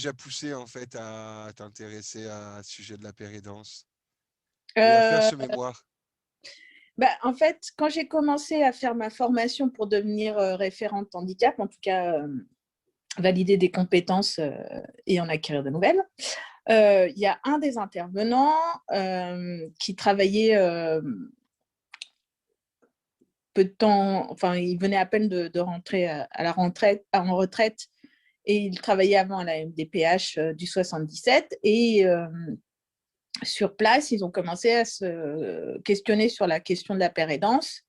déjà poussé en fait à t'intéresser à ce sujet de la péridance et à faire Euh, ce mémoire? En fait, quand j'ai commencé à faire ma formation pour devenir référente handicap, en tout cas valider des compétences et en acquérir de nouvelles, il y a un des intervenants qui travaillait peu de temps, enfin, il venait à peine de rentrer en retraite, et il travaillait avant à la MDPH du 77. Et sur place, ils ont commencé à se questionner sur la question de la pérédance.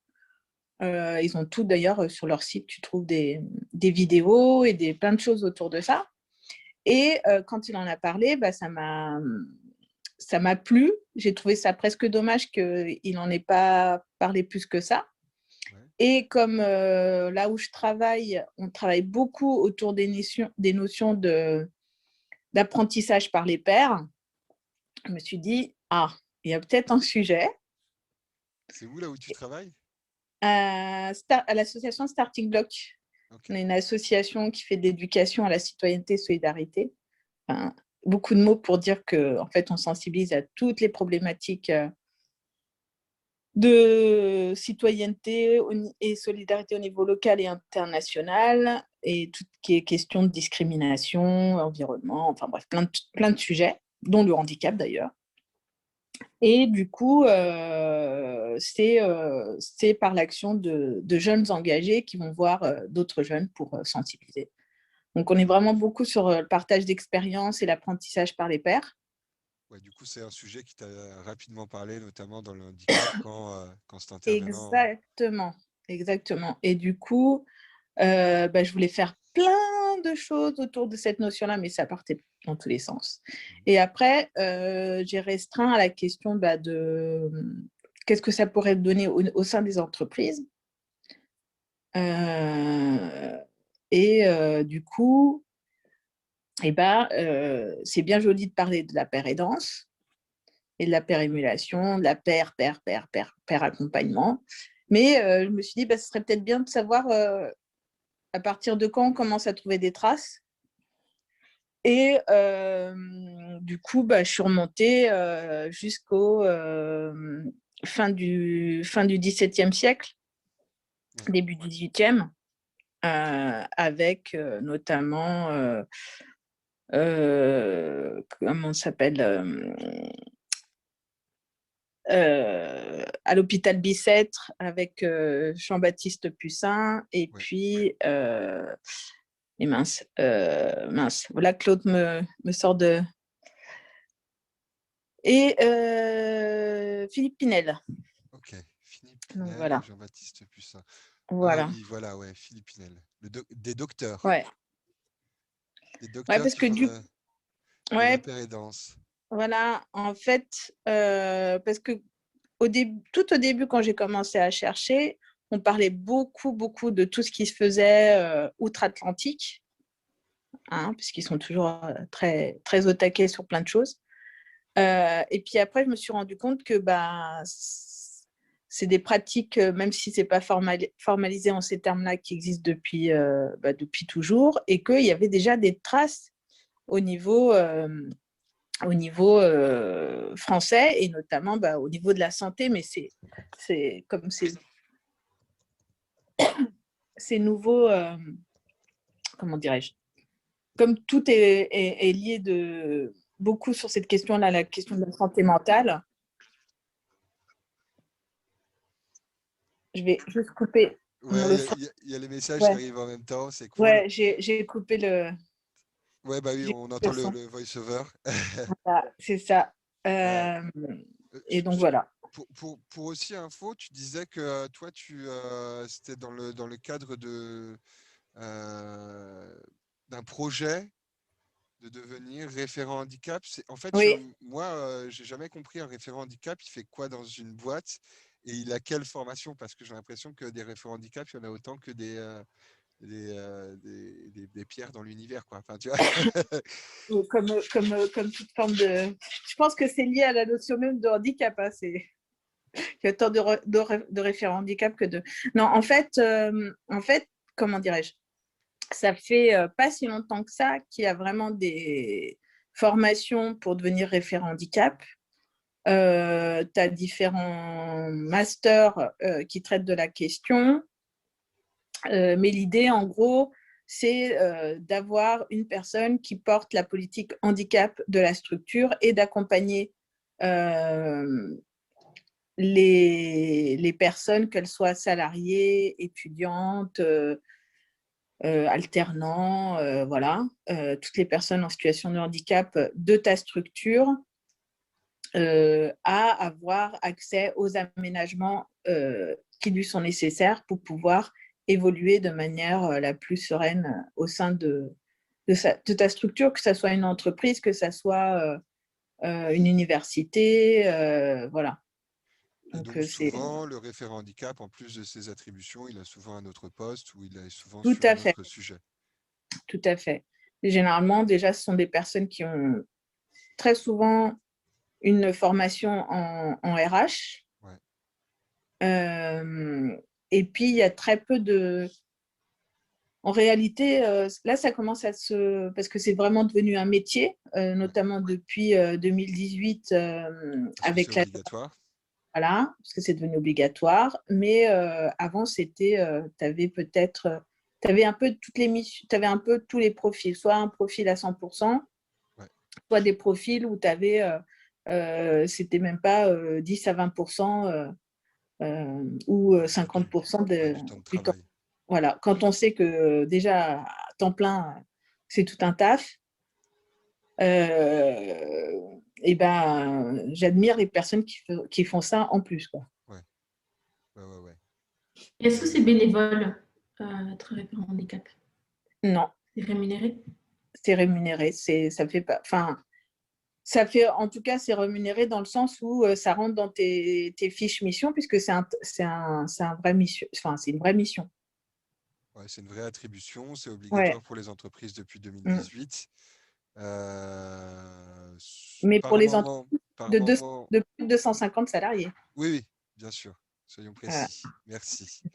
Ils ont tout, d'ailleurs, sur leur site, tu trouves des vidéos et plein de choses autour de ça. Et quand il en a parlé, ça m'a plu. J'ai trouvé ça presque dommage qu'il n'en ait pas parlé plus que ça. Ouais. Et comme là où je travaille, on travaille beaucoup autour des notions d'apprentissage par les pairs, je me suis dit, ah, il y a peut-être un sujet. C'est où là où tu travailles? À l'association Starting Block. Ok. On est une association qui fait de l'éducation à la citoyenneté et solidarité. Enfin, beaucoup de mots pour dire qu'en fait, on sensibilise à toutes les problématiques de citoyenneté et solidarité au niveau local et international, et tout ce qui est question de discrimination, environnement, enfin bref, plein de sujets, dont le handicap d'ailleurs. Et du coup, c'est par l'action de jeunes engagés qui vont voir d'autres jeunes pour sensibiliser. Donc, on est vraiment beaucoup sur le partage d'expériences et l'apprentissage par les pairs. Ouais, du coup, c'est un sujet qui t'a rapidement parlé, notamment dans le handicap, quand cet intervenant. Exactement, exactement. Et du coup, je voulais faire plein de choses autour de cette notion-là, mais ça partait dans tous les sens. Et après, j'ai restreint à la question de qu'est-ce que ça pourrait donner au sein des entreprises. Du coup, c'est bien joli de parler de la pérédance et de la pérémulation, de la pair accompagnement. Mais je me suis dit, ce serait peut-être bien de savoir à partir de quand on commence à trouver des traces. Et du coup, je suis remontée jusqu'au fin du XVIIe siècle, Ouais. début du XVIIIe, avec notamment, comment ça s'appelle, à l'hôpital Bicêtre avec Jean-Baptiste Pussin, et Ouais. puis et mince, voilà, Claude me sort de... Et Philippe Pinel. Ok. Philippe Donc Pinel et voilà, Jean-Baptiste Pussin. Ah voilà. oui, voilà, ouais, Philippe Pinel. Des docteurs. Ouais, Des ouais, docteurs parce qui que font de la ouais, pérédance. voilà, en fait, parce que tout au début, quand j'ai commencé à chercher, on parlait beaucoup, beaucoup de tout ce qui se faisait outre-Atlantique, hein, puisqu'ils sont toujours très, très au taquet sur plein de choses. Et puis après, je me suis rendu compte que c'est des pratiques, même si ce n'est pas formalisé en ces termes-là, qui existent depuis toujours, et qu'il y avait déjà des traces au niveau, français, et notamment au niveau de la santé. Mais c'est comme c'est nouveau, comment dirais-je, comme tout est lié beaucoup sur cette question-là, la question de la santé mentale. Je vais juste couper Ouais, le son. il y a les messages qui Ouais, arrivent en même temps, c'est cool. ouais, j'ai coupé Ouais, bah oui, j'ai on coupé entend le son. le voice-over. Voilà, c'est ça. Euh, Et donc voilà. pour aussi info, tu disais que toi, c'était dans le cadre euh, d'un projet de devenir référent handicap. En fait, Oui, moi, j'ai jamais compris un référent handicap, il fait quoi dans une boîte et il a quelle formation? Parce que j'ai l'impression que des référents handicap, il y en a autant que des pierres dans l'univers, quoi. Enfin, tu vois. comme toute forme de... Je pense que c'est lié à la notion même de handicap. Hein. Il y a autant de référents handicap que de... Non, en fait, comment dirais-je, ça fait pas si longtemps que ça qu'il y a vraiment des formations pour devenir référent handicap. Tu as différents masters qui traitent de la question. Mais l'idée, en gros, c'est d'avoir une personne qui porte la politique handicap de la structure et d'accompagner les personnes, qu'elles soient salariées, étudiantes, alternants, voilà, toutes les personnes en situation de handicap de ta structure, à avoir accès aux aménagements qui lui sont nécessaires pour pouvoir évoluer de manière la plus sereine au sein de ta structure, que ce soit une entreprise, que ce soit une université, voilà. Et Donc, donc c'est souvent, le référent handicap, en plus de ses attributions, il a souvent un autre poste ou il est souvent tout sur à un fait, autre sujet. tout à fait. Et généralement, déjà, ce sont des personnes qui ont très souvent une formation en RH. Ouais. Et puis, il y a très peu de... En réalité, là, ça commence à se... Parce que c'est vraiment devenu un métier, Ouais. notamment depuis 2018, Parce que c'est avec la... obligatoire. Voilà, parce que c'est devenu obligatoire. Mais avant, c'était... tu avais peut-être... Tu avais un peu toutes les missions, tu avais un peu tous les profils, soit un profil à 100%, Ouais. soit des profils où tu avais... c'était même pas 10 à 20% ou Du 50% ouais, du temps de du temps. travail. Voilà, quand on sait que déjà, à temps plein, c'est tout un taf, et ben, j'admire les personnes qui font ça en plus, quoi. Ouais. Ouais, ouais, ouais. Est-ce que c'est bénévole, être référent handicap? Non, C'est rémunéré? c'est rémunéré, ça fait pas, enfin, ça fait, en tout cas, c'est rémunéré dans le sens où ça rentre dans tes fiches mission, puisque c'est un vrai mission, enfin, c'est une vraie mission. Ouais, c'est une vraie attribution. C'est Ouais. obligatoire pour les entreprises depuis Mm. 2018. Mais pour Par les moment, entreprises par moment. de plus de 250 salariés. Oui, oui, bien sûr. Soyons Voilà, précis. Merci. de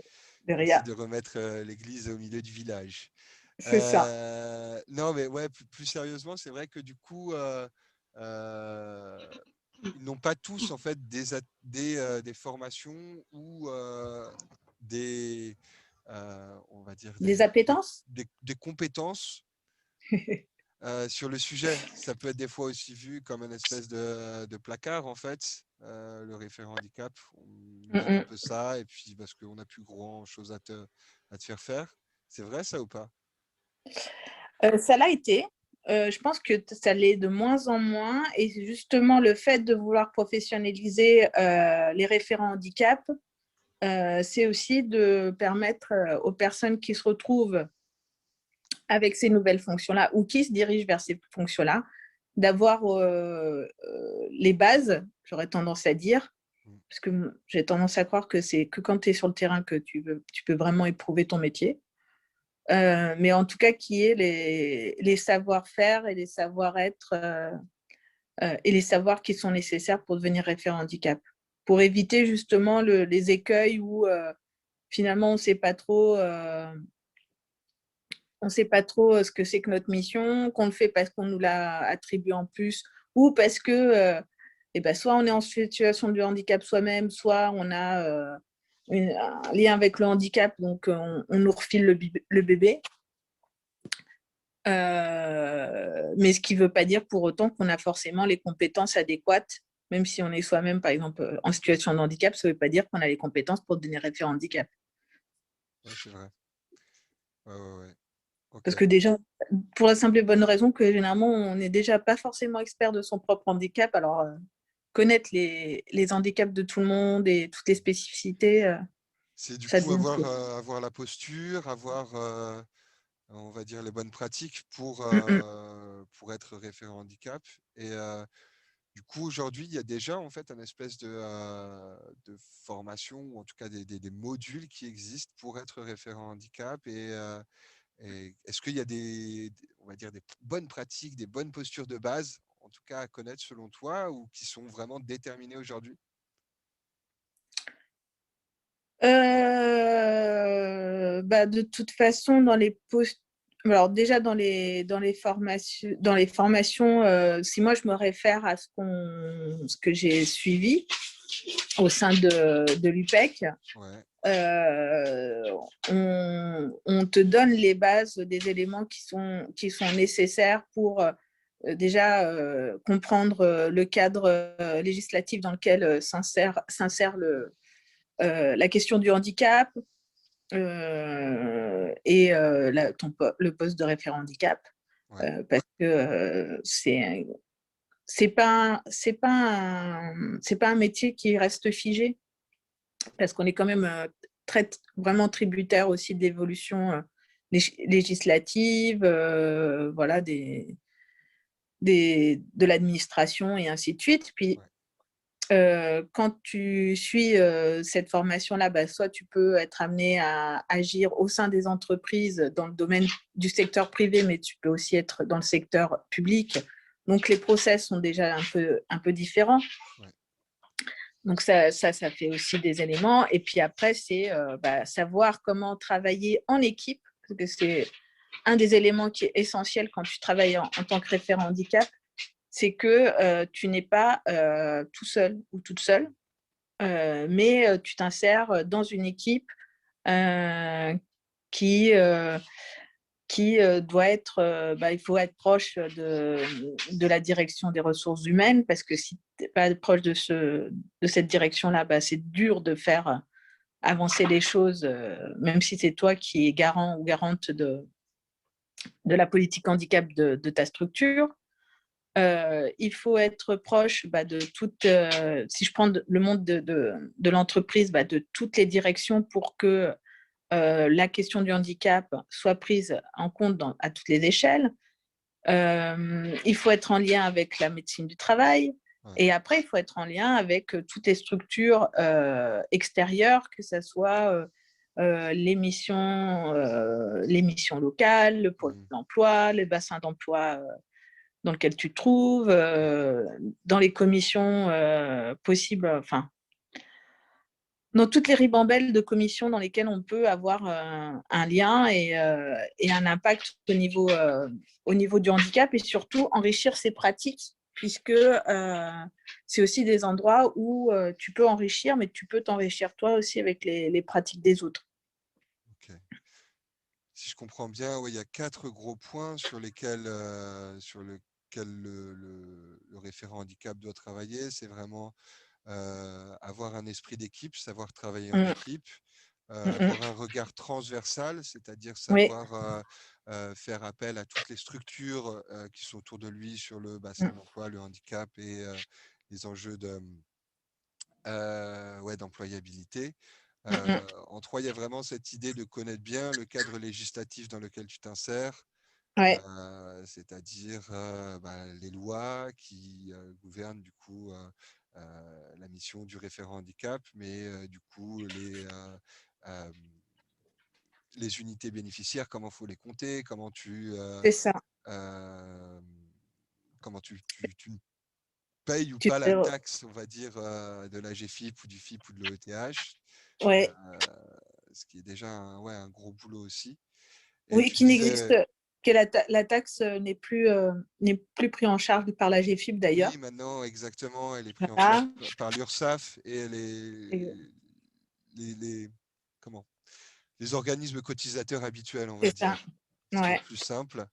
Merci rien. de remettre l'église au milieu du village. C'est ça. Non, mais ouais, plus sérieusement, c'est vrai que du coup, euh, ils n'ont pas tous en fait des formations ou des, on va dire Des appétences? des compétences sur le sujet. Ça peut être des fois aussi vu comme une espèce de placard en fait. Le référent handicap, on donne un Mm, peu ça et puis parce qu'on n'a plus grand chose à te faire faire. C'est vrai ça ou pas? Ça l'a été. Je pense que ça l'est de moins en moins. Et justement, le fait de vouloir professionnaliser les référents handicap, c'est aussi de permettre aux personnes qui se retrouvent avec ces nouvelles fonctions-là ou qui se dirigent vers ces fonctions-là, d'avoir les bases, j'aurais tendance à dire, Mm. parce que j'ai tendance à croire que c'est que quand tu es sur le terrain que tu peux vraiment éprouver ton métier. Mais en tout cas, qui est les savoir-faire et les savoir-être et les savoirs qui sont nécessaires pour devenir référent handicap. Pour éviter justement les écueils où finalement on sait pas trop ce que c'est que notre mission, qu'on le fait parce qu'on nous l'a attribué en plus, ou parce que eh ben, soit on est en situation de handicap soi-même, soit on a un lien avec le handicap, donc on nous refile le bébé. Mais ce qui ne veut pas dire pour autant qu'on a forcément les compétences adéquates, même si on est soi-même, par exemple, en situation de handicap, ça ne veut pas dire qu'on a les compétences pour devenir référent handicap. Ouais, c'est vrai. Ouais, ouais, ouais. Ok. Parce que déjà, pour la simple et bonne raison que généralement, on n'est déjà pas forcément expert de son propre handicap. Alors, connaître les handicaps de tout le monde et toutes les spécificités, C'est du ça coup devient chaud. avoir la posture, avoir, on va dire, les bonnes pratiques pour être référent handicap. Et du coup, aujourd'hui, il y a déjà en fait un espèce de formation, ou en tout cas des modules qui existent pour être référent handicap. Et est-ce qu'il y a on va dire, des bonnes pratiques, des bonnes postures de base, en tout cas à connaître selon toi, ou qui sont vraiment déterminées aujourd'hui? Bah, de toute façon, dans les postes, Alors déjà dans les formations, si moi je me réfère à ce que j'ai suivi au sein de l'UPEC, Ouais, on te donne les bases des éléments qui sont nécessaires pour déjà comprendre le cadre législatif dans lequel s'insère la question du handicap, et le poste de référent handicap, ouais, parce que c'est pas un métier qui reste figé, parce qu'on est quand même vraiment tributaire aussi de l'évolution législative, voilà, de l'administration et ainsi de suite. Puis ouais, quand tu suis cette formation-là, bah, soit tu peux être amené à agir au sein des entreprises dans le domaine du secteur privé, mais tu peux aussi être dans le secteur public. Donc, les process sont déjà un peu différents. ouais, Donc, ça fait aussi des éléments. Et puis après, c'est savoir comment travailler en équipe, parce que c'est un des éléments qui est essentiel quand tu travailles en tant que référent handicap, c'est que tu n'es pas tout seul ou toute seule, mais tu t'insères dans une équipe euh, qui, euh, qui doit être, il faut être proche de la direction des ressources humaines, parce que si tu n'es pas proche de cette direction-là, c'est dur de faire avancer les choses, même si c'est toi qui es garant ou garante de la politique handicap de ta structure. Il faut être proche de toute, si je prends le monde de l'entreprise, de toutes les directions pour que la question du handicap soit prise en compte à toutes les échelles. Il faut être en lien avec la médecine du travail. ouais. Et après, il faut être en lien avec toutes les structures extérieures, que ce soit les missions locales, le pôle Mm. d'emploi, les bassins d'emploi dans lequel tu te trouves, dans les commissions possibles, enfin, dans toutes les ribambelles de commissions dans lesquelles on peut avoir un lien et un impact au niveau du handicap, et surtout enrichir ses pratiques, puisque c'est aussi des endroits où tu peux enrichir, mais tu peux t'enrichir toi aussi avec les pratiques des autres. Ok. Si je comprends bien, ouais, il y a 4 gros points sur lequel le référent handicap doit travailler. C'est vraiment avoir un esprit d'équipe, savoir travailler en Mm, équipe, mm, avoir mm. un regard transversal, c'est-à-dire Oui. savoir faire appel à toutes les structures qui sont autour de lui sur le bassin Mm, d'emploi, le handicap et les enjeux d'employabilité. mm, mm. En 3, il y a vraiment cette idée de connaître bien le cadre législatif dans lequel tu t'insères, Ouais, c'est-à-dire les lois qui gouvernent du coup la mission du référent handicap, mais du coup les unités bénéficiaires, comment faut les compter, c'est ça. euh, comment tu payes ou Tu pas la te... taxe, on va dire, de la GFIP ou du FIP ou de l'EETH, Ouais. euh, ce qui est déjà un gros boulot aussi. Et Oui, tu qui n'existe, disais, que la taxe n'est plus prise en charge par la GFIP d'ailleurs. oui, maintenant, exactement, elle est prise en charge Voilà. par l'URSSAF et les, comment, les organismes cotisateurs habituels, on va C'est ça. dire, ce qui est Ouais. plus simple.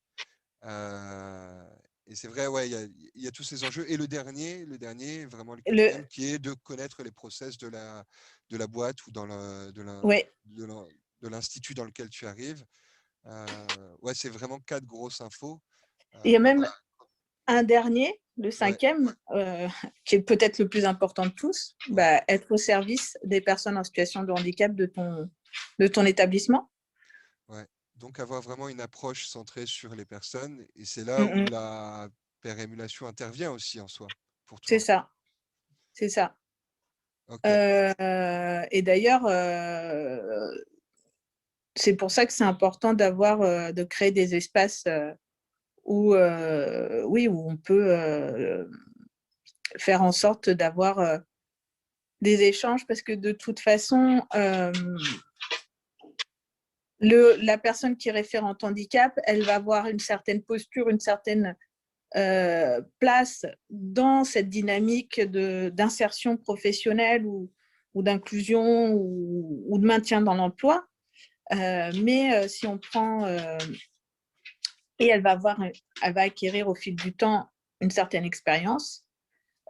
Euh, et c'est vrai, ouais, il y a tous ces enjeux. Et vraiment le Le, quatrième, qui est de connaître les process de la boîte ou ouais. de l'institut dans lequel tu arrives. Ouais, c'est vraiment 4 grosses infos. Il y a même Voilà. un dernier, le Ouais, cinquième, qui est peut-être le plus important de tous, ouais, être au service des personnes en situation de handicap de ton établissement. ouais. Donc avoir vraiment une approche centrée sur les personnes. Et c'est là Mm, où mm. la pérémulation intervient aussi en soi, pour C'est toi. ça. C'est ça. Ok, Et d'ailleurs, c'est pour ça que c'est important de créer des espaces où, oui, où on peut faire en sorte d'avoir des échanges, parce que de toute façon, La personne qui est référente handicap, elle va avoir une certaine posture, une certaine place dans cette dynamique d'insertion professionnelle ou d'inclusion ou de maintien dans l'emploi. Mais si on prend... et elle va acquérir au fil du temps une certaine expérience.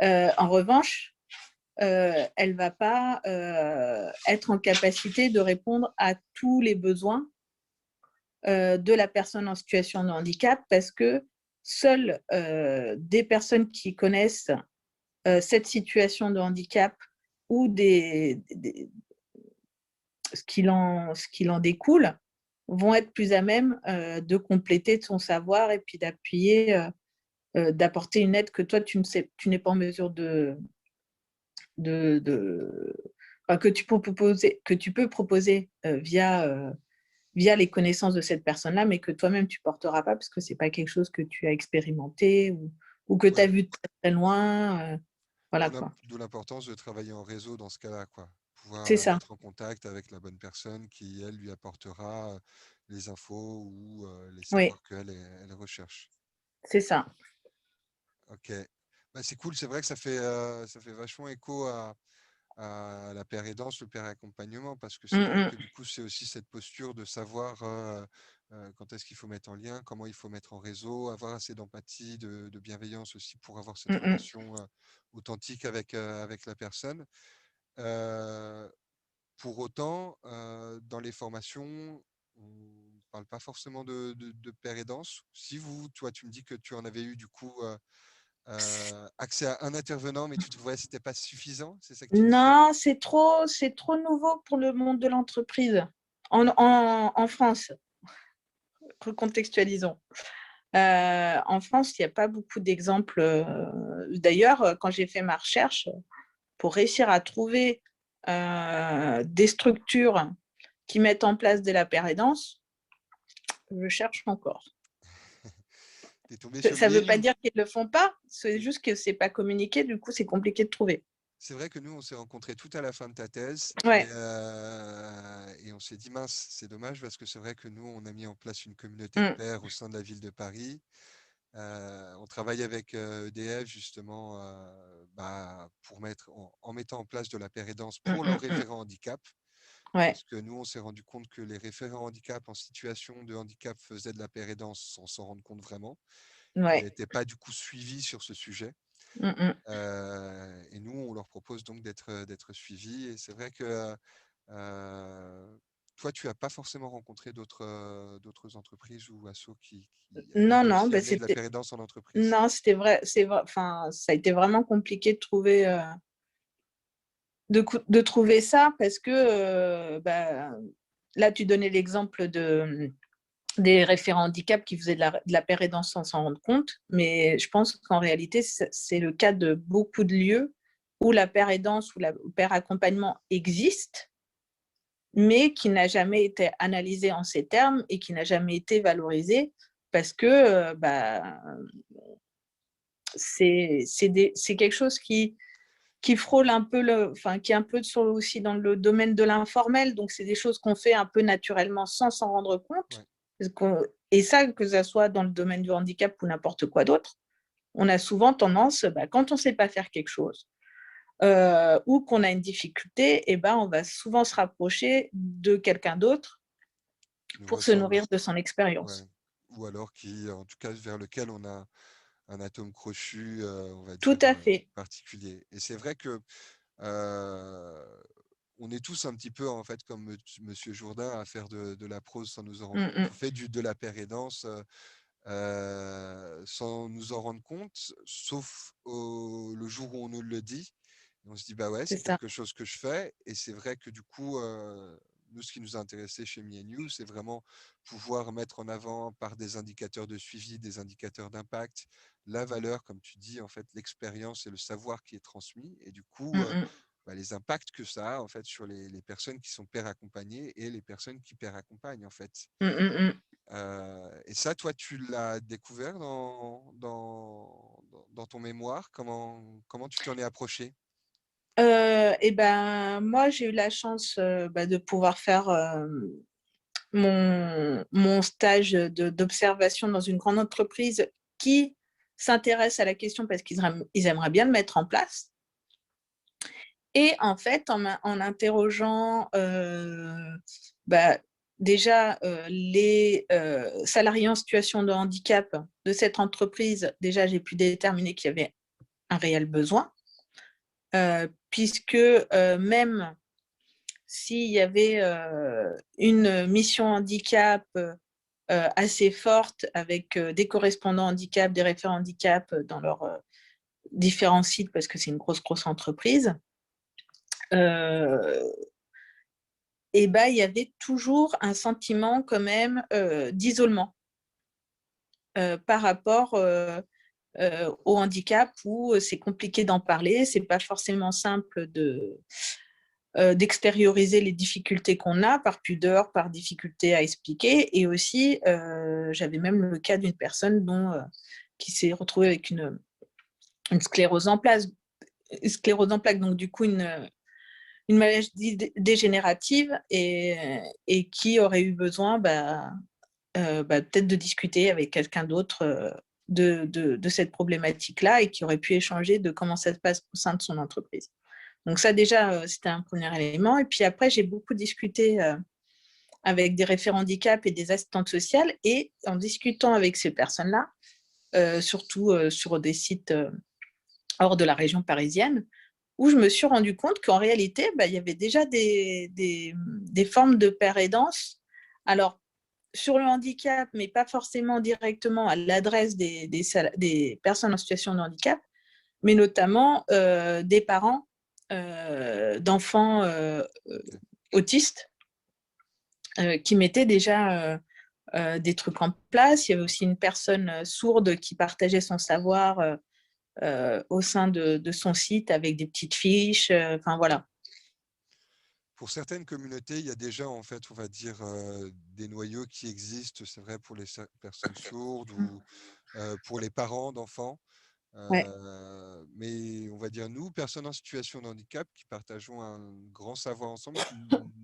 En revanche, elle ne va pas être en capacité de répondre à tous les besoins de la personne en situation de handicap parce que seules des personnes qui connaissent cette situation de handicap ou ce qu'il en découle vont être plus à même de compléter son savoir et puis d'apporter une aide que toi, tu n'es pas en mesure enfin, que tu peux proposer via les connaissances de cette personne-là, mais que toi-même, tu ne porteras pas parce que ce n'est pas quelque chose que tu as expérimenté ou que tu as Ouais. vu de très, très loin. Voilà, quoi. D'où l'importance de travailler en réseau dans ce cas-là, quoi. Pouvoir C'est ça, être en contact avec la bonne personne qui, elle, lui apportera les infos ou les oui, savoirs elle recherche. c'est ça. Ok. Bah, c'est cool, c'est vrai que ça fait vachement écho à la paire aidance, le paire accompagnement, parce que c'est vrai que du coup, c'est aussi cette posture de savoir quand est-ce qu'il faut mettre en lien, comment il faut mettre en réseau, avoir assez d'empathie, de bienveillance aussi pour avoir cette relation authentique avec la personne. Euh, pour autant, dans les formations, on ne parle pas forcément de paire aidance. Si toi, tu me dis que tu en avais eu du coup accès à un intervenant, mais tu trouvais que ce n'était pas suffisant, c'est ça que tu disais? Non, c'est trop nouveau pour le monde de l'entreprise en France. Recontextualisons. En France, il n'y a pas beaucoup d'exemples. D'ailleurs, quand j'ai fait ma recherche, pour réussir à trouver des structures qui mettent en place de la pérédance, je cherche encore. Tu es tombé sur Ça ne veut pas MeNU. dire qu'ils ne le font pas, c'est juste que ce n'est pas communiqué, du coup, c'est compliqué de trouver. C'est vrai que nous, on s'est rencontrés tout à la fin de ta thèse Ouais. et on s'est dit, mince, c'est dommage parce que c'est vrai que nous, on a mis en place une communauté de pairs au sein de la ville de Paris. On travaille avec EDF justement pour en mettant en place de la pérédance pour leurs référents handicap. Ouais. Parce que nous, on s'est rendu compte que les référents handicap en situation de handicap faisaient de la pérédance sans s'en rendre compte vraiment. Ils Ouais. n'étaient pas du coup suivis sur ce sujet. Et nous, on leur propose donc d'être suivis. Et c'est vrai que toi, tu n'as pas forcément rencontré d'autres entreprises ou assos qui avaient Non, réussi à bah amener de la pérédance en entreprise. non, c'était vrai, enfin, ça a été vraiment compliqué de trouver ça parce que là, tu donnais l'exemple des référents handicap qui faisaient de la pérédance sans s'en rendre compte, mais je pense qu'en réalité, c'est le cas de beaucoup de lieux où la pérédance ou le pair accompagnement existe, mais qui n'a jamais été analysé en ces termes et qui n'a jamais été valorisé parce que c'est quelque chose qui frôle un peu qui est un peu aussi dans le domaine de l'informel. Donc, c'est des choses qu'on fait un peu naturellement sans s'en rendre compte. Ouais. Et ça, que ça soit dans le domaine du handicap ou n'importe quoi d'autre, on a souvent tendance, quand on ne sait pas faire quelque chose ou qu'on a une difficulté, on va souvent se rapprocher de quelqu'un d'autre Nous pour se ressemble. nourrir de son Ouais. expérience. Ou alors en tout cas, vers lequel on a un atome crochu, on va Tout dire, à fait. particulier. Et c'est vrai que on est tous un petit peu, en fait, comme Monsieur Jourdain, à faire de la prose sans nous en rendre compte. On fait de la pérédance sans nous en rendre compte, sauf le jour où on nous le dit. Et on se dit, bah ouais, C'est c'est ça. quelque chose que je fais. Et c'est vrai que du coup, nous, ce qui nous a intéressé chez Me&You, c'est vraiment pouvoir mettre en avant par des indicateurs de suivi, des indicateurs d'impact, la valeur, comme tu dis, en fait, l'expérience et le savoir qui est transmis. Et du coup, les impacts que ça a en fait sur les personnes qui sont pairs accompagnées et les personnes qui pairs accompagnent en fait. Et ça, toi, tu l'as découvert dans ton mémoire. Comment tu t'en es approché? Moi, j'ai eu la chance de pouvoir faire mon stage d'observation dans une grande entreprise qui s'intéresse à la question parce qu'ils aimeraient bien le mettre en place. Et en fait, en interrogeant déjà les salariés en situation de handicap de cette entreprise, déjà j'ai pu déterminer qu'il y avait un réel besoin, puisque même s'il y avait une mission handicap assez forte avec des correspondants handicap, des référents handicap dans leurs différents sites, parce que c'est une grosse entreprise, et il y avait toujours un sentiment quand même d'isolement par rapport au handicap, où c'est compliqué d'en parler, c'est pas forcément simple d'extérioriser les difficultés qu'on a par pudeur, par difficulté à expliquer. Et aussi, j'avais même le cas d'une personne qui s'est retrouvée avec une sclérose en plaques, donc du coup une maladie dégénérative et qui aurait eu besoin peut-être de discuter avec quelqu'un d'autre de cette problématique-là et qui aurait pu échanger de comment ça se passe au sein de son entreprise. Donc ça déjà, c'était un premier élément. Et puis après, j'ai beaucoup discuté avec des référents handicap et des assistantes sociales. Et en discutant avec ces personnes-là, surtout sur des sites hors de la région parisienne, où je me suis rendu compte qu'en réalité, il y avait déjà des formes de pair aidance. Alors, sur le handicap, mais pas forcément directement à l'adresse des personnes en situation de handicap, mais notamment des parents d'enfants autistes qui mettaient déjà des trucs en place. Il y avait aussi une personne sourde qui partageait son savoir au sein de son site avec des petites fiches. Enfin, voilà. Pour certaines communautés, il y a déjà, en fait, on va dire, des noyaux qui existent, c'est vrai, pour les personnes sourdes ou pour les parents d'enfants. Ouais. Mais on va dire, nous, personnes en situation de handicap, qui partageons un grand savoir ensemble, qui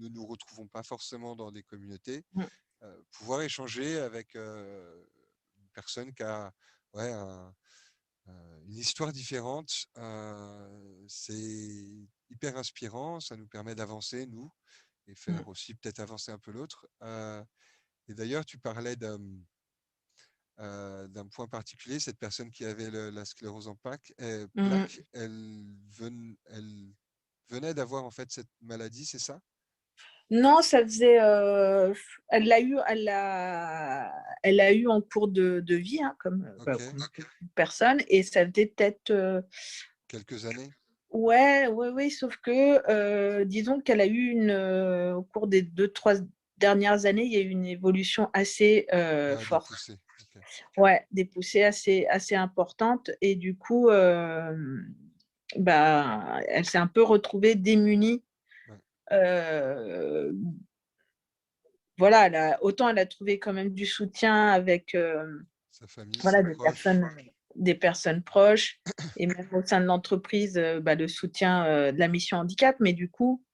ne nous retrouvons pas forcément dans des communautés, pouvoir échanger avec une personne qui a ouais, une histoire différente, c'est hyper inspirant, ça nous permet d'avancer, nous, et faire aussi peut-être avancer un peu l'autre. Et d'ailleurs, tu parlais d'un point particulier, cette personne qui avait la sclérose en plaques, elle venait d'avoir en fait cette maladie, c'est ça? Non, ça faisait. Elle l'a eu, elle l'a eu en cours de vie, hein, Ok, comme toute personne, et ça faisait peut-être. quelques années. Ouais, ouais, ouais, sauf que disons qu'elle a eu au cours des 2, 3 dernières années, il y a eu une évolution assez Des forte. poussées. Ok. Ouais, des poussées assez importantes, et du coup, elle s'est un peu retrouvée démunie. Ouais. Euh, voilà, autant elle a trouvé quand même du soutien avec Sa famille, ses voilà, proches. des personnes proches, et même au sein de l'entreprise, le soutien de la mission handicap, mais du coup,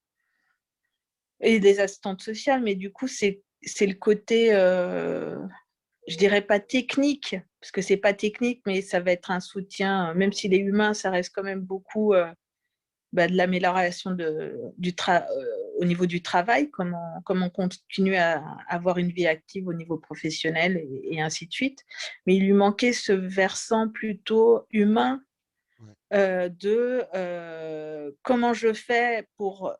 et des assistantes sociales, mais du coup, c'est le côté, je dirais pas technique, parce que c'est pas technique, mais ça va être un soutien, même s'il est humain, ça reste quand même beaucoup de l'amélioration au niveau du travail, comment continuer à avoir une vie active au niveau professionnel et ainsi de suite. Mais il lui manquait ce versant plutôt humain Ouais. de comment je fais pour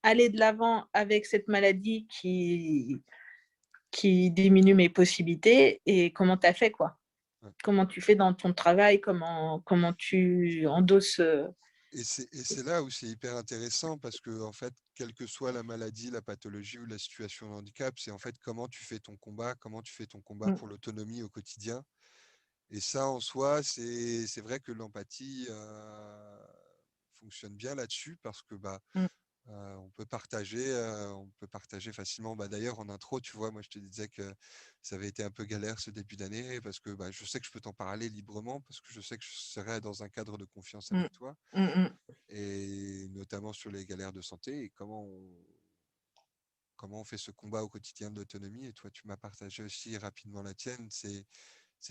aller de l'avant avec cette maladie qui diminue mes possibilités, et comment tu as fait, quoi. Ouais. Comment tu fais dans ton travail, comment tu endosses. Et c'est là où c'est hyper intéressant parce que, en fait, quelle que soit la maladie, la pathologie ou la situation de handicap, c'est en fait comment tu fais ton combat, comment tu fais ton combat pour l'autonomie au quotidien. Et ça, en soi, c'est vrai que l'empathie fonctionne bien là-dessus parce que on peut partager facilement. D'ailleurs, en intro, tu vois, moi, je te disais que ça avait été un peu galère ce début d'année parce que je sais que je peux t'en parler librement parce que je sais que je serai dans un cadre de confiance avec toi et notamment sur les galères de santé et comment on fait ce combat au quotidien de l'autonomie. Et toi, tu m'as partagé aussi rapidement la tienne. C'est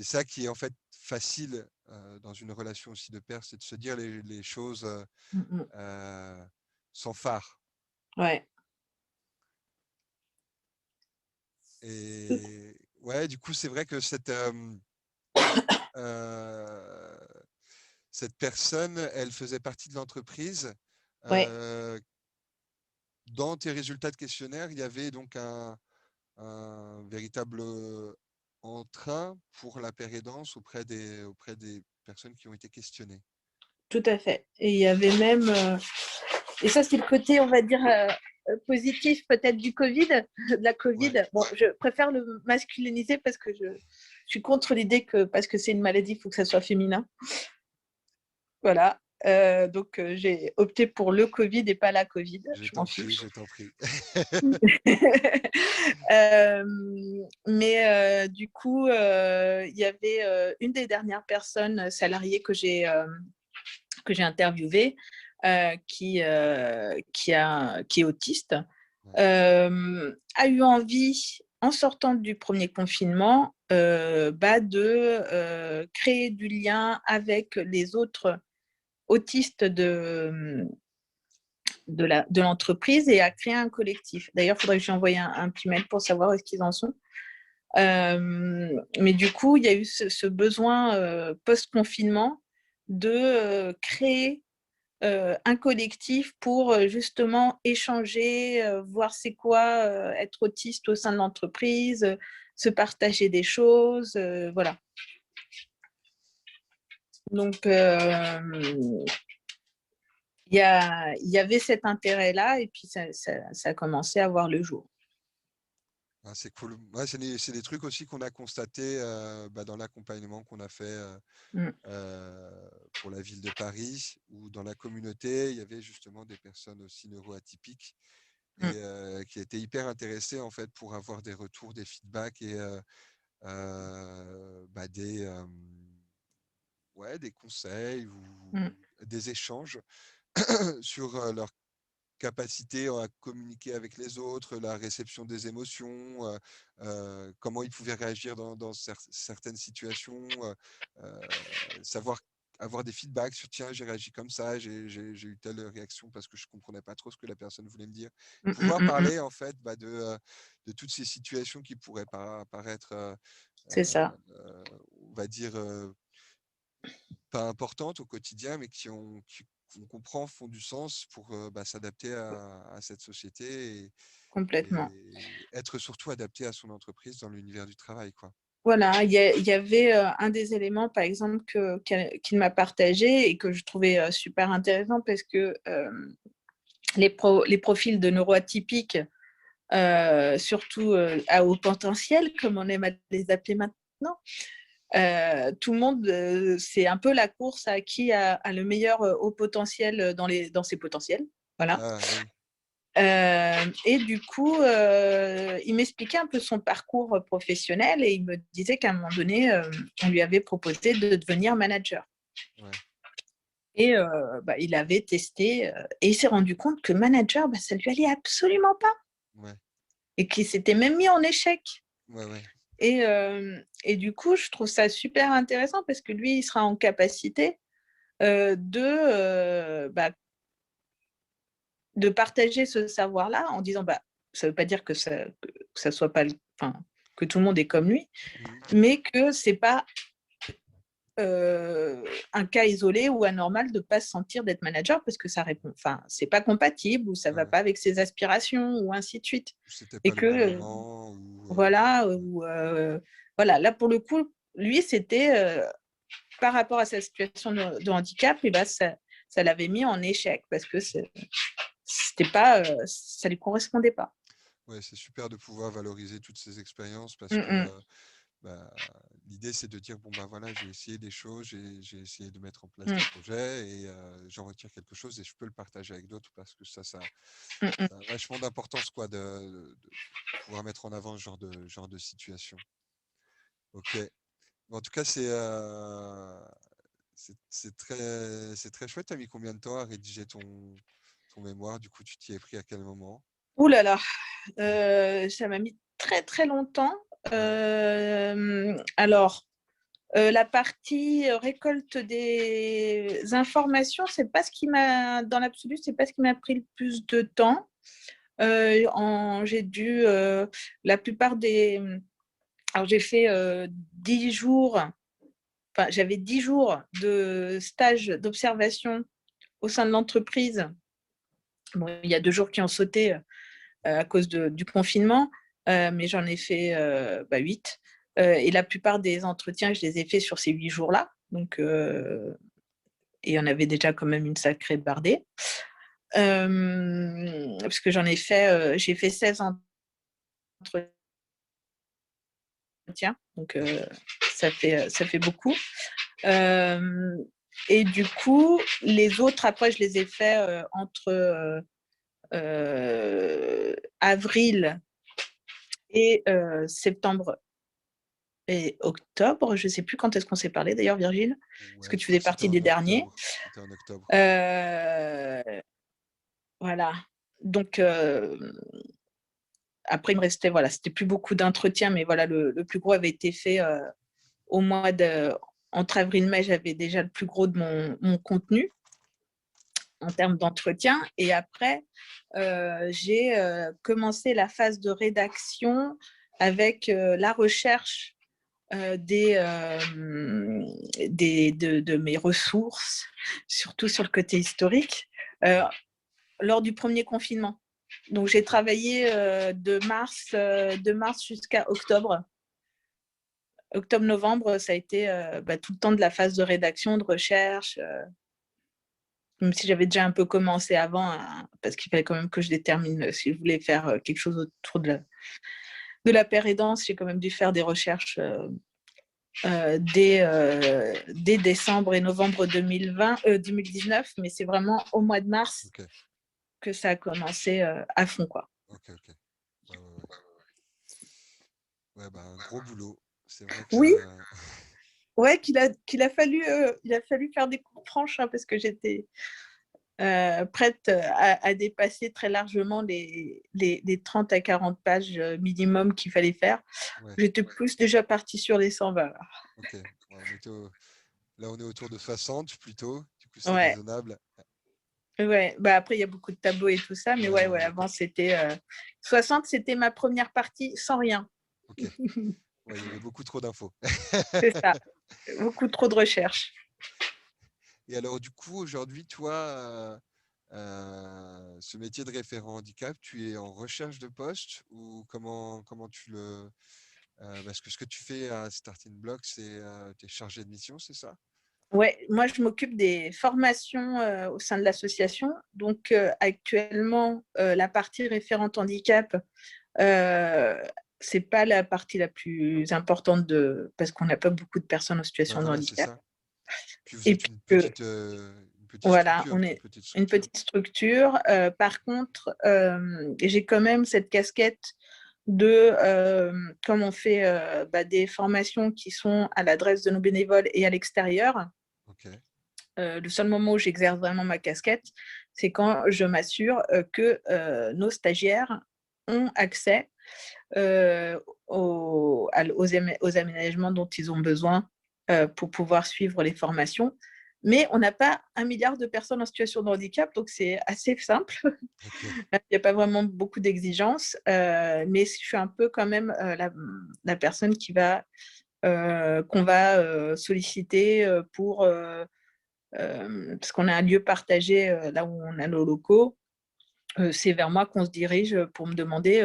ça qui est en fait facile dans une relation aussi de pair, c'est de se dire les choses sans phare. Ouais. Et ouais, du coup, c'est vrai que euh, cette personne, elle faisait partie de l'entreprise. Ouais, Dans tes résultats de questionnaire, il y avait donc un véritable entrain pour la pérédance auprès des personnes qui ont été questionnées. tout à fait. Et il y avait même, et ça c'est le côté, on va dire, positif peut-être du Covid, de la Covid. Ouais, Bon, je préfère le masculiniser parce que je suis contre l'idée que parce que c'est une maladie, il faut que ça soit féminin. Voilà. Donc, j'ai opté pour le Covid et pas la Covid. je Je m'en t'en prie, fiche. je t'en prie. Euh, mais du coup, il y avait une des dernières personnes salariées que j'ai interviewées qui est autiste, Ouais. a eu envie, en sortant du premier confinement, de créer du lien avec les autres autistes de l'entreprise et a créé un collectif. D'ailleurs, il faudrait que j'envoie un petit mail pour savoir où est-ce qu'ils en sont. Mais du coup, il y a eu ce besoin post-confinement de créer un collectif pour justement échanger, voir c'est quoi être autiste au sein de l'entreprise, se partager des choses, voilà. Donc, il y avait cet intérêt-là et puis ça a commencé à voir le jour. Ah, c'est cool. Ouais, c'est des trucs aussi qu'on a constatés dans l'accompagnement qu'on a fait pour la ville de Paris, où dans la communauté, il y avait justement des personnes aussi neuroatypiques et qui étaient hyper intéressées en fait pour avoir des retours, des feedbacks et des conseils ou Mm. des échanges sur leur capacité à communiquer avec les autres, la réception des émotions, comment ils pouvaient réagir dans certaines situations, euh, savoir avoir des feedbacks sur tiens, j'ai réagi comme ça, j'ai eu telle réaction parce que je comprenais pas trop ce que la personne voulait me dire. Mm, mm, Pouvoir mm, mm. parler en fait de toutes ces situations qui pourraient paraître, C'est euh, ça, on va dire, pas importantes au quotidien, mais qu'on comprend font du sens pour s'adapter à cette société complètement. et être surtout adapté à son entreprise dans l'univers du travail, quoi. Voilà, il y avait un des éléments, par exemple, qu'il m'a partagé et que je trouvais super intéressant parce que les profils de neuroatypiques, surtout à haut potentiel, comme on aime à les appeler maintenant, tout le monde, c'est un peu la course à qui a le meilleur haut potentiel dans ses potentiels. Voilà. Ah oui, Et du coup, il m'expliquait un peu son parcours professionnel et il me disait qu'à un moment donné, on lui avait proposé de devenir manager. ouais, Et il avait testé et il s'est rendu compte que manager, ça lui allait absolument pas ouais, et qu'il s'était même mis en échec. ouais, ouais, Et du coup, je trouve ça super intéressant parce que lui, il sera en capacité de partager ce savoir-là en disant ça ne veut pas dire que ça soit pas, enfin, que tout le monde est comme lui, mhm, mais que c'est pas un cas isolé ou anormal de pas se sentir d'être manager parce que ça répond, enfin, c'est pas compatible ou ça ouais, va ouais. pas avec ses aspirations ou ainsi de suite. C'était Et pas le que bon moment voilà, ouais, voilà, là pour le coup, lui, c'était par rapport à sa situation de handicap, et ça l'avait mis en échec parce que c'était pas, ça lui correspondait pas. ouais, c'est super de pouvoir valoriser toutes ces expériences parce Mm, que mm, bah, l'idée c'est de dire bon bah voilà, j'ai essayé des choses, j'ai essayé de mettre en place mm, des projets et j'en retire quelque chose et je peux le partager avec d'autres parce que mm, mm. ça a vachement d'importance quoi de pouvoir mettre en avant ce genre de situation. Ok. En tout cas, c'est très chouette. Tu as mis combien de temps à rédiger ton mémoire? Du coup, tu t'y es pris à quel moment? Ouh là là, ça m'a mis très, très longtemps. Alors, la partie récolte des informations, c'est pas ce qui m'a, dans l'absolu, c'est pas ce qui m'a pris le plus de temps. J'ai dû, la plupart des... Alors, j'ai fait 10 jours, enfin, j'avais 10 jours de stage d'observation au sein de l'entreprise. Bon, il y a 2 jours qui ont sauté à cause du confinement, mais j'en ai fait 8. Et la plupart des entretiens, je les ai faits sur ces 8 jours-là. Donc, et on avait déjà quand même une sacrée bardée. Parce que j'ai fait 16 entretiens. Donc, ça fait beaucoup. Et du coup, les autres, après, je les ai faits entre avril et septembre et octobre. Je ne sais plus quand est-ce qu'on s'est parlé d'ailleurs, Virgile. Est-ce que Ouais, tu je crois faisais que c'était partie des en derniers? octobre. C'était en octobre. Voilà. Donc, après, il me restait, voilà, c'était plus beaucoup d'entretiens, mais voilà, le plus gros avait été fait au mois de... Entre avril et mai, j'avais déjà le plus gros de mon contenu en termes d'entretien. Et après, j'ai commencé la phase de rédaction avec la recherche de mes ressources, surtout sur le côté historique, lors du premier confinement. Donc, j'ai travaillé de mars jusqu'à octobre. Octobre-novembre, ça a été tout le temps de la phase de rédaction, de recherche, même si j'avais déjà un peu commencé avant, parce qu'il fallait quand même que je détermine si je voulais faire quelque chose autour de la pérédance. J'ai quand même dû faire des recherches dès décembre et novembre 2019, mais c'est vraiment au mois de mars que ça a commencé à fond, quoi. Ok. Ouais, un gros boulot. C'est vrai que Oui, ça. ouais, qu'il a fallu faire des coupes franches, hein, parce que j'étais prête à dépasser très largement les 30 à 40 pages minimum qu'il fallait faire. Ouais. J'étais plus déjà partie sur les 120. Ok. Ouais, là, on est autour de 60 plutôt. Du coup, c'est Ouais. raisonnable. Ouais, après, il y a beaucoup de tableaux et tout ça, mais ouais, avant, c'était 60, c'était ma première partie sans rien. Ok. Ouais, il y avait beaucoup trop d'infos. C'est ça, beaucoup trop de recherches. Et alors, du coup, aujourd'hui, toi, ce métier de référent handicap, tu es en recherche de poste ou comment tu le... parce que ce que tu fais à Starting Block, c'est tu es chargé de mission, c'est ça? Ouais, moi, je m'occupe des formations au sein de l'association. Donc, actuellement, la partie référente handicap, c'est pas la partie la plus importante parce qu'on n'a pas beaucoup de personnes en Bah situation de voilà, c'est handicap. ça. Puis vous Et êtes puis, une petite voilà, structure, on une est petite une structure. petite structure. Par contre, j'ai quand même cette casquette comme on fait des formations qui sont à l'adresse de nos bénévoles et à l'extérieur. Ok. Le seul moment où j'exerce vraiment ma casquette, c'est quand je m'assure que nos stagiaires ont accès aux aménagements dont ils ont besoin pour pouvoir suivre les formations. Mais on n'a pas 1 milliard de personnes en situation de handicap, donc c'est assez simple. Ok. Il n'y a pas vraiment beaucoup d'exigences, mais je suis un peu quand même la personne qu'on va solliciter pour parce qu'on a un lieu partagé là où on a nos locaux. C'est vers moi qu'on se dirige pour me demander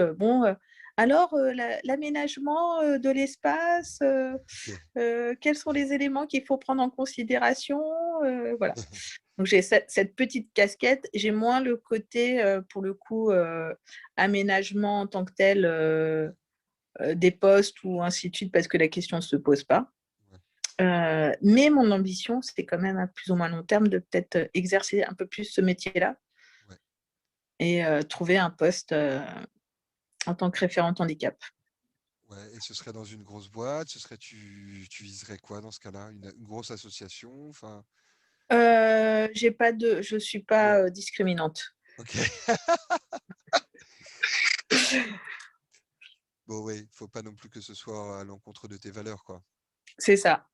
alors l'aménagement de l'espace, Ok. quels sont les éléments qu'il faut prendre en considération, voilà. Donc j'ai cette petite casquette. J'ai moins le côté pour le coup aménagement en tant que tel des postes ou ainsi de suite parce que la question ne se pose pas. Ouais. Mais mon ambition, c'est quand même à plus ou moins long terme de peut-être exercer un peu plus ce métier-là Ouais. et trouver un poste en tant que référente handicap. Ouais. Et ce serait dans une grosse boîte, tu viserais quoi dans ce cas-là? Une grosse association? Enfin, Je suis pas discriminante. ok. Bon, oui, faut pas non plus que ce soit à l'encontre de tes valeurs, quoi. C'est ça.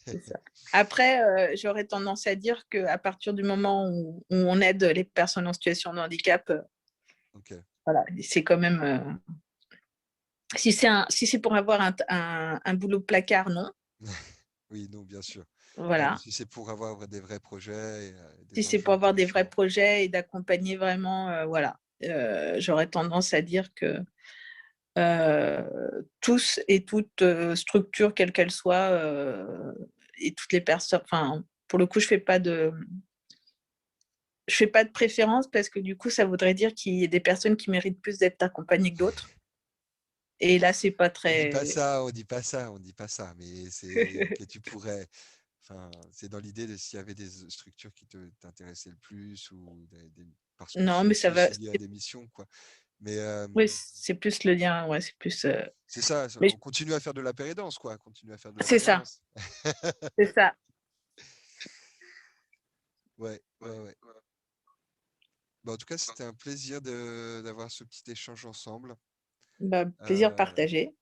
C'est ça. Après, j'aurais tendance à dire qu'à partir du moment où on aide les personnes en situation de handicap, Ok. voilà, c'est quand même. Si c'est pour avoir un boulot placard, non. Oui, non, bien sûr. Non, mais Voilà. si c'est pour avoir des vrais projets et Si des c'est pour enjeux avoir des vrais intéressants. projets et d'accompagner vraiment, voilà. J'aurais tendance à dire que tous et toute structure, quelle qu'elle soit, et toutes les personnes. Enfin, pour le coup, je fais pas de préférence parce que du coup, ça voudrait dire qu'il y a des personnes qui méritent plus d'être accompagnées que d'autres. Et là, c'est pas On dit pas très. ça, on dit pas ça, on dit pas ça, mais c'est que tu pourrais. Enfin, c'est dans l'idée de s'il y avait des structures qui t'intéressaient le plus ou parce que Non, c'est mais ça va. aussi lié à des missions, quoi. Mais Oui, c'est plus le lien. Ouais, c'est plus. c'est ça, Mais on continue à faire de la pérédance, quoi. Continue à faire de la c'est ça. pérédance. C'est ça. Ouais, ouais, ouais. Bah, en tout cas, c'était un plaisir d'avoir ce petit échange ensemble. Bah, plaisir Euh, partagé.